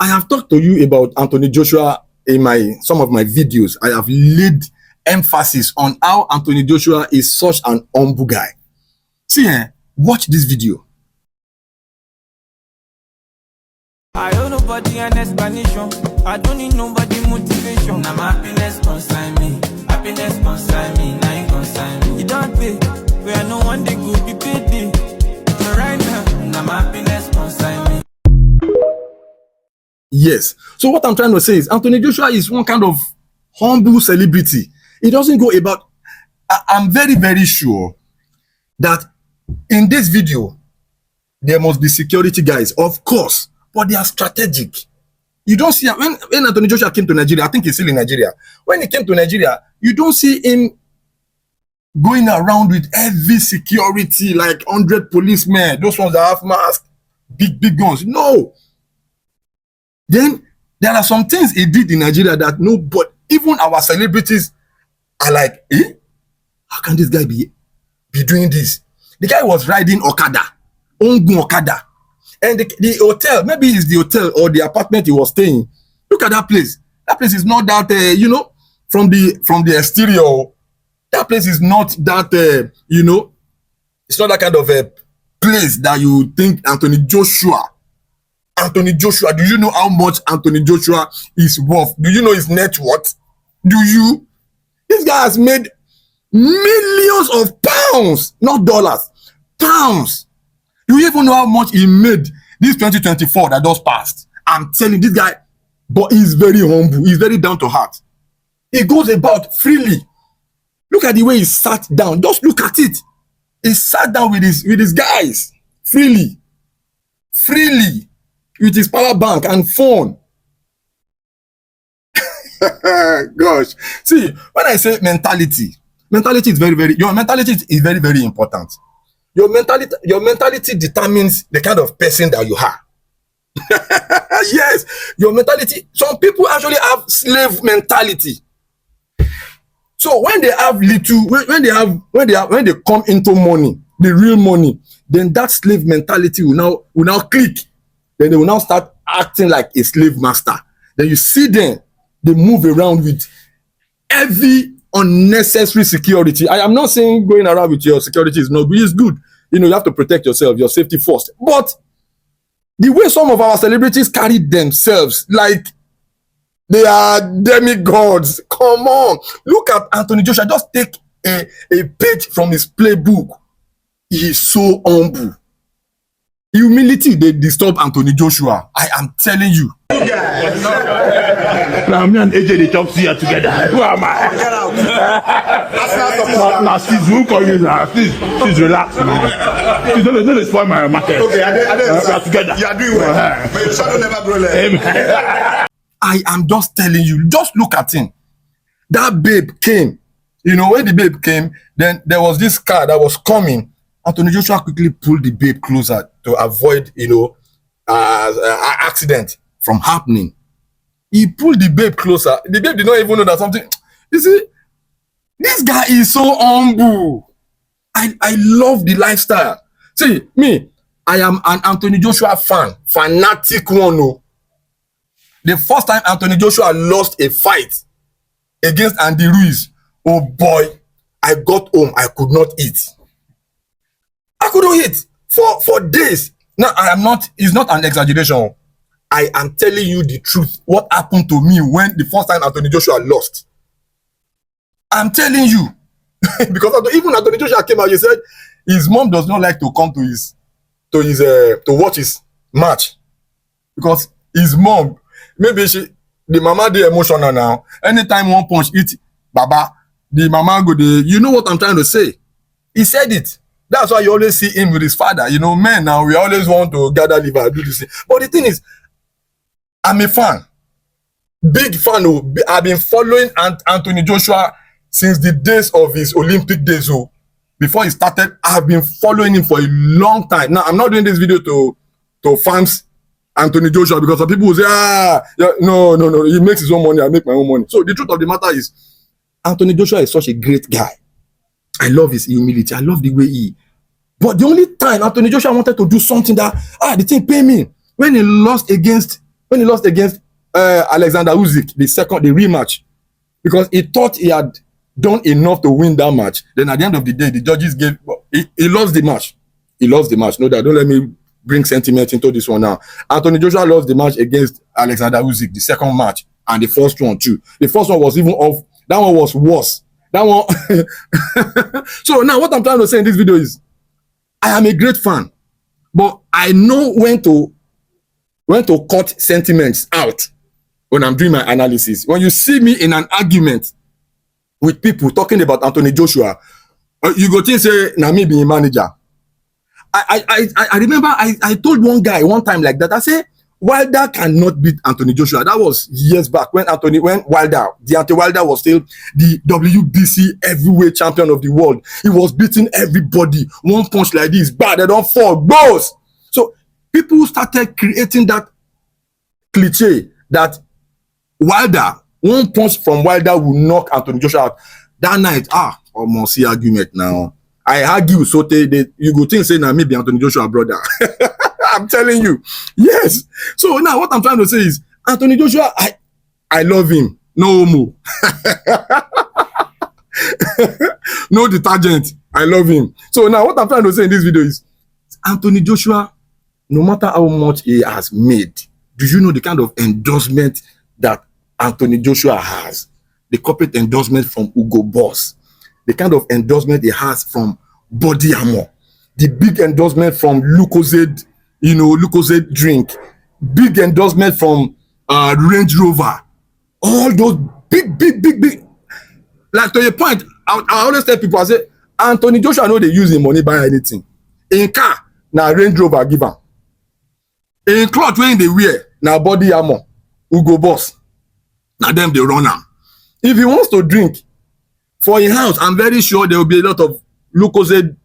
I have talked to you about Anthony Joshua in some of my videos. I have laid emphasis on how Anthony Joshua is such an humble guy. See, watch this video. I owe nobody an explanation. I don't need nobody motivation. Now my happiness consign me. Happiness consign me. Now you consign me. You don't pay. Where no one day could be paid. But right now my happiness consign me. Yes. So what I'm trying to say is Anthony Joshua is one kind of humble celebrity. He doesn't go about. I'm very, very sure that in this video, there must be security guys, of course, but they are strategic. You don't see, when Anthony Joshua came to Nigeria, I think he's still in Nigeria. When he came to Nigeria, you don't see him going around with heavy security, like 100 policemen, those ones that have masks, big guns. No. Then there are some things he did in Nigeria that no, but even our celebrities are like, how can this guy be doing this? The guy was riding Okada, Ongun Okada. And the hotel, maybe it's the hotel or the apartment he was staying. Look at that place. That place is not that, from the exterior, that place is not that, it's not that kind of a place that you think Anthony Joshua, do you know how much Anthony Joshua is worth? Do you know his net worth? Do you? This guy has made millions of pounds, not dollars, pounds. Do you even know how much he made this 2024 that just passed? I'm telling this guy, but he's very humble. He's very down to heart. He goes about freely. Look at the way he sat down. Just look at it. He sat down with his guys freely, with his power bank and phone. Gosh, see, when I say mentality is your mentality is very, very important. Your mentality determines the kind of person that you are. Yes, your mentality. Some people actually have slave mentality. So when they have little, when they come into money, the real money, then that slave mentality will now click. Then they will now start acting like a slave master. Then you see them, they move around with heavy, unnecessary security. I am not saying going around with your security is not good. It's good. You have to protect yourself, your safety first. But the way some of our celebrities carry themselves, like they are demigods. Come on. Look at Anthony Joshua. Just take a page from his playbook. He is so humble. Humility, they disturb Anthony Joshua. I am telling you. Now me and AJ they talk here together. Who am I? Get out. Now sis, who call you now? Sis, relax, man. Sis, don't spoil my market. Okay, we are together. You are doing well. But your shadow never grow less. I am just telling you. Just look at him. That babe came. When the babe came, then there was this car that was coming. Anthony Joshua quickly pulled the babe closer to avoid, accident from happening. He pulled the babe closer. The babe did not even know that something. You see, this guy is so humble. I love the lifestyle. See, me, I am an Anthony Joshua fan, fanatic one. No. The first time Anthony Joshua lost a fight against Andy Ruiz, oh boy, I got home, I could not eat. I couldn't eat for days. Now, it's not an exaggeration. I am telling you the truth. What happened to me when the first time Anthony Joshua lost? I'm telling you. Because even Anthony Joshua came out, he said his mom does not like to come to watch his match. Because his mom, maybe the mama dey emotional now. Anytime one punch hit Baba, the mama go dey, you know what I'm trying to say? He said it. That's why you always see him with his father. Men now, we always want to gather liver and do this thing. But the thing is, I'm a fan. Big fan. I've been following Anthony Joshua since the days of his Olympic days. Before he started, I've been following him for a long time. Now, I'm not doing this video to fans Anthony Joshua because some people will say, no, he makes his own money, I make my own money. So the truth of the matter is, Anthony Joshua is such a great guy. I love his humility. I love the way he. But the only time Anthony Joshua wanted to do something that, the thing pay me, when he lost against when he lost against Alexander Usyk, the rematch, because he thought he had done enough to win that match. Then at the end of the day, the judges he lost the match. He lost the match. No, that don't let me bring sentiment into this one now. Anthony Joshua lost the match against Alexander Usyk, the second match, and the first one too. The first one was even off. That one was worse. That one. So now what I'm trying to say in this video is, I am a great fan, but I know when to cut sentiments out when I'm doing my analysis. When you see me in an argument with people talking about Anthony Joshua, you go think say na me be a manager. I remember I told one guy one time like that. I say Wilder cannot beat Anthony Joshua. That was years back when Deontay Wilder was still the WBC heavyweight champion of the world. He was beating everybody. One punch like this, bad, they don't fall. Goes. So people started creating that cliche that Wilder, one punch from Wilder will knock Anthony Joshua out. That night, almost see argument now. I argue so you go think say now maybe Anthony Joshua brother. I'm telling you, yes. So now what I'm trying to say is Anthony Joshua, I love him. No homo. No detergent. I love him. So now what I'm trying to say in this video is Anthony Joshua, no matter how much he has made, do you know the kind of endorsement that Anthony Joshua has? The corporate endorsement from Hugo Boss, the kind of endorsement he has from Body Armor, the big endorsement from Lucozade, Lucozade drink, big endorsement from Range Rover, all those big. Like to your point, I always tell people, I say, Anthony Joshua know they use him money buy anything. In car, now Range Rover give him. In cloth when they wear, now Body Armor, Hugo Boss, now them they run am. If he wants to drink for his house, I'm very sure there will be a lot of Lucozade,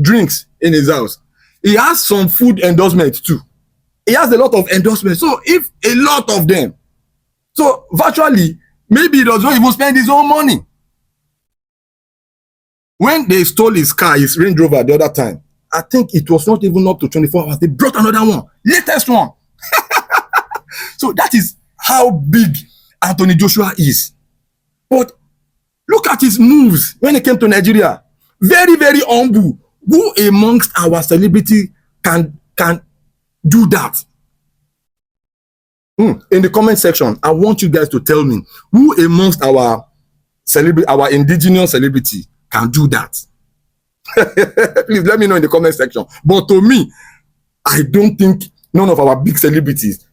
drinks in his house. He has some food endorsements too. He has a lot of endorsements. So if a lot of them, so virtually, maybe he does not even spend his own money. When they stole his car, his Range Rover the other time, I think it was not even up to 24 hours. They brought another one, latest one. So that is how big Anthony Joshua is. But look at his moves when he came to Nigeria. Very, very humble. Who amongst our celebrity can do that? In the comment section, I want you guys to tell me who amongst our indigenous celebrity can do that. Please let me know in the comment section. But to me, I don't think none of our big celebrities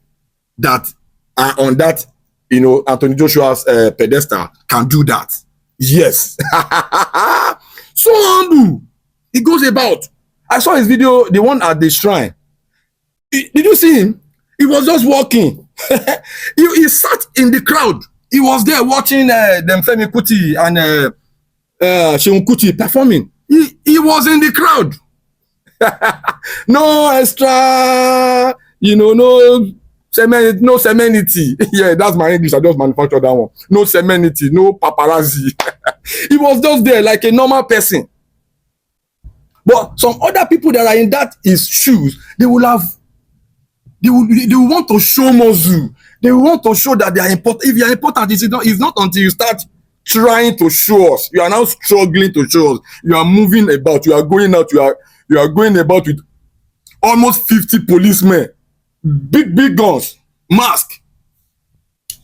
that are on that, Anthony Joshua's pedestal can do that. Yes. So humble. He goes about. I saw his video, the one at the shrine. Did you see him? He was just walking. he sat in the crowd. He was there watching them Femi Kuti and Seun Kuti performing. He was in the crowd. No extra, no semenity. Yeah, that's my English. I just manufactured that one. No semenity, no paparazzi. He was just there like a normal person. But some other people that are in his shoes, they will want to show muscle. They want to show that they are important. If you are important, it's not until you start trying to show us. You are now struggling to show us. You are moving about. You are going out. You are going about with almost 50 policemen, big guns, mask.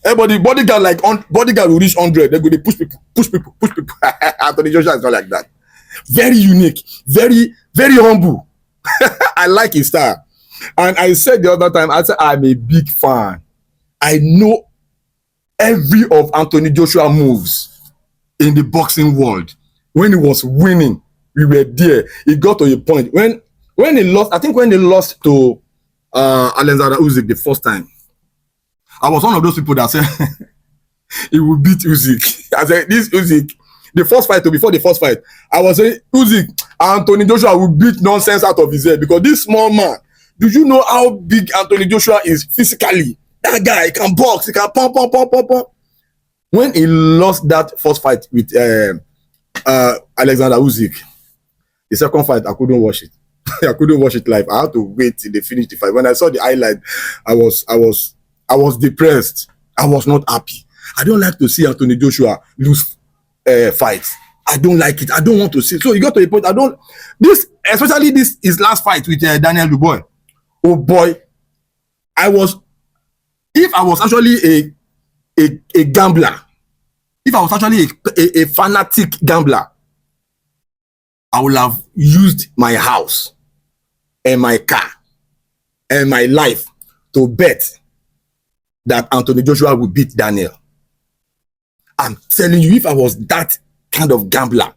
Everybody, bodyguard will reach 100. They go, they push people. Anthony Joshua is not like that. Very unique, very, very humble. I like his style. And I said the other time, I said, I'm a big fan. I know every of Anthony Joshua moves in the boxing world. When he was winning, we were there. It got to a point. When he lost, I think when he lost to Alexander Usyk the first time, I was one of those people that said he will beat Usyk. I said, this Usyk, before the first fight, I was saying, Usyk, Anthony Joshua will beat nonsense out of his head because this small man, do you know how big Anthony Joshua is physically? That guy, he can box, he can pump. When he lost that first fight with Alexander Usyk, the second fight, I couldn't watch it. I couldn't watch it live. I had to wait till they finished the fight. When I saw the highlight, I was I was depressed. I was not happy. I don't like to see Anthony Joshua lose fights. I don't like it. I don't want to see. So you got to a point. Especially this his last fight with Daniel Dubois. Oh boy, if I was actually a gambler, if I was actually a fanatic gambler, I would have used my house and my car and my life to bet that Anthony Joshua would beat Daniel. I'm telling you, if I was that kind of gambler,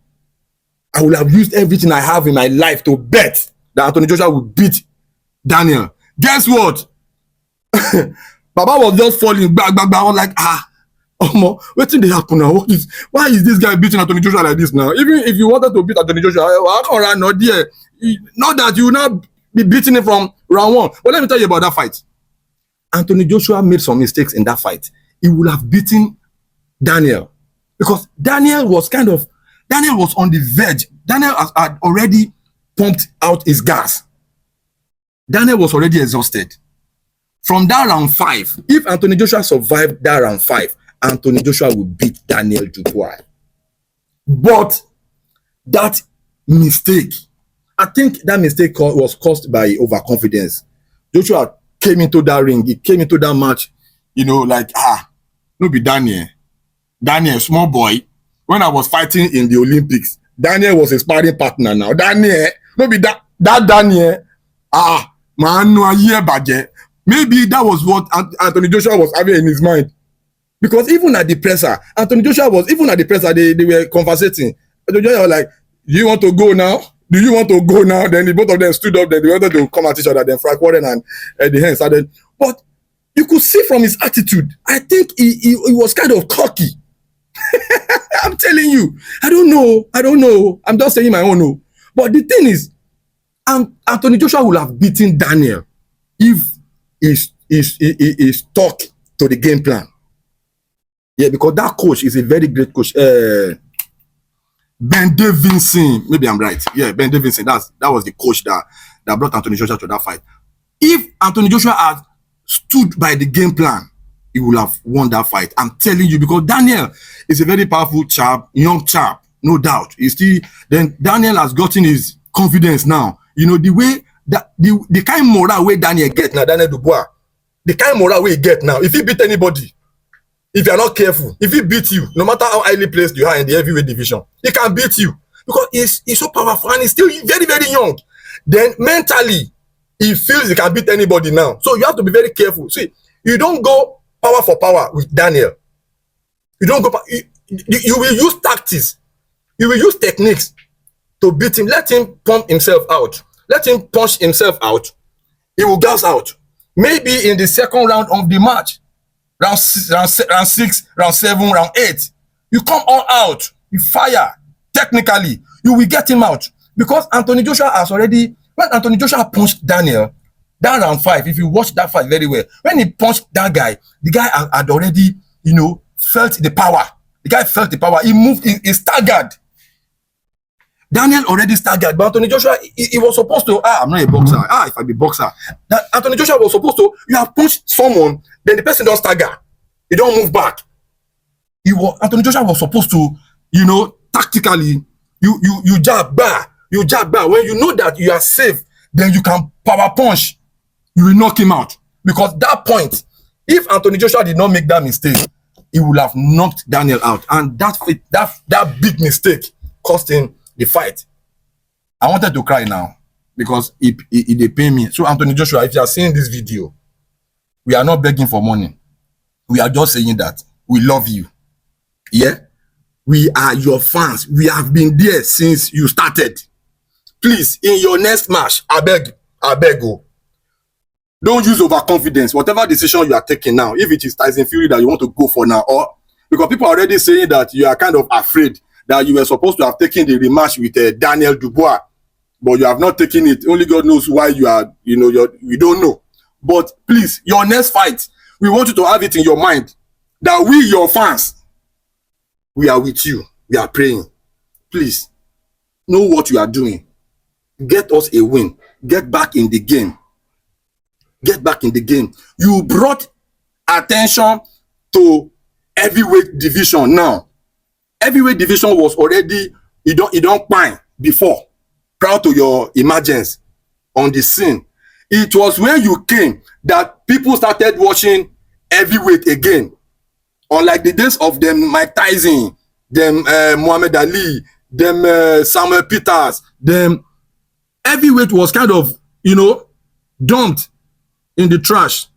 I would have used everything I have in my life to bet that Anthony Joshua would beat Daniel. Guess what? Baba was just falling back. I was like, what did happen now? Why is this guy beating Anthony Joshua like this now? Even if you wanted to beat Anthony Joshua, I can't run not there. Not that you will not be beating him from round one. But let me tell you about that fight. Anthony Joshua made some mistakes in that fight. He would have beaten Daniel because Daniel was on the verge. Daniel had already pumped out his gas. Daniel was already exhausted. From that round 5, if Anthony Joshua survived that round 5, Anthony Joshua would beat Daniel Dubois. But that mistake, I think that mistake was caused by overconfidence. Joshua came into that ring, he came into that match, like, no be Daniel. Daniel, small boy. When I was fighting in the Olympics, Daniel was a sparring partner now. Daniel, no be that Daniel. Man, no year budget. Maybe that was what Anthony Joshua was having in his mind. Because even at the presser, Anthony Joshua was, even at the presser, they were conversating. Anthony Joshua was like, do you want to go now? Do you want to go now? Then the both of them stood up, then they wanted to come at each other, then Frank Warren and Eddie Hearn started. But you could see from his attitude, I think he was kind of cocky. I'm telling you, I don't know. I'm just saying my own. No. But the thing is, Anthony Joshua will have beaten Daniel if he stuck to the game plan. Yeah, because that coach is a very great coach. Ben Davidson, maybe I'm right. Yeah, Ben Davidson. That was the coach that brought Anthony Joshua to that fight. If Anthony Joshua had stood by the game plan, he would have won that fight. I'm telling you, because Daniel is a very powerful chap, young chap, no doubt. Then Daniel has gotten his confidence now. The way that the kind of moral way Daniel get now, Daniel Dubois, the kind of moral way he get now, if he beat anybody, if you're not careful, if he beat you, no matter how highly placed you are in the heavyweight division, he can beat you because he's so powerful and he's still very, very young. Then mentally, he feels he can beat anybody now. So you have to be very careful. See, you don't go power for power with Daniel. You don't go. You will use tactics. You will use techniques to beat him. Let him pump himself out. Let him punch himself out. He will gas out. Maybe in the second round of the match, round 6, round 7, round 8, you come all out. You fire. Technically, you will get him out. Because Anthony Joshua has already, when Anthony Joshua punched Daniel, that round 5, if you watch that fight very well, when he punched that guy, the guy had already, felt the power. The guy felt the power. He moved, he staggered. Daniel already staggered, but Anthony Joshua, he was supposed to, I'm not a boxer. If I be boxer. That Anthony Joshua was supposed to, you have punched someone, then the person don't stagger. He don't move back. Anthony Joshua was supposed to, tactically, you jab back. You jab back. When you know that you are safe, then you can power punch. You will knock him out. Because that point, if Anthony Joshua did not make that mistake, he would have knocked Daniel out. And that big mistake cost him the fight. I wanted to cry now because they pay me. So Anthony Joshua, if you are seeing this video, we are not begging for money. We are just saying that we love you. Yeah? We are your fans. We have been there since you started. Please, in your next match, I beg you. Don't use overconfidence. Whatever decision you are taking now, if it is Tyson Fury that you want to go for now, or because people are already saying that you are kind of afraid that you were supposed to have taken the rematch with Daniel Dubois, but you have not taken it. Only God knows why you are, we don't know. But please, your next fight, we want you to have it in your mind that we, your fans, we are with you. We are praying. Please, know what you are doing. Get us a win. Get back in the game. Get back in the game. You brought attention to heavyweight division now. Heavyweight division was already, you don't pine before, prior to your emergence on the scene. It was when you came that people started watching heavyweight again. Unlike the days of them Mike Tyson, them Muhammad Ali, them Samuel Peters, them heavyweight was kind of, dumped in the trash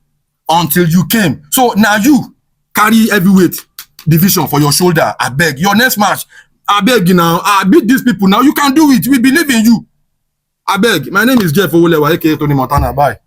until you came. So now you carry heavyweight division for your shoulder. I beg. Your next match, I beg you now. I beat these people now. You can do it. We believe in you. I beg. My name is Jeff Owulewa, aka Tony Montana. Bye.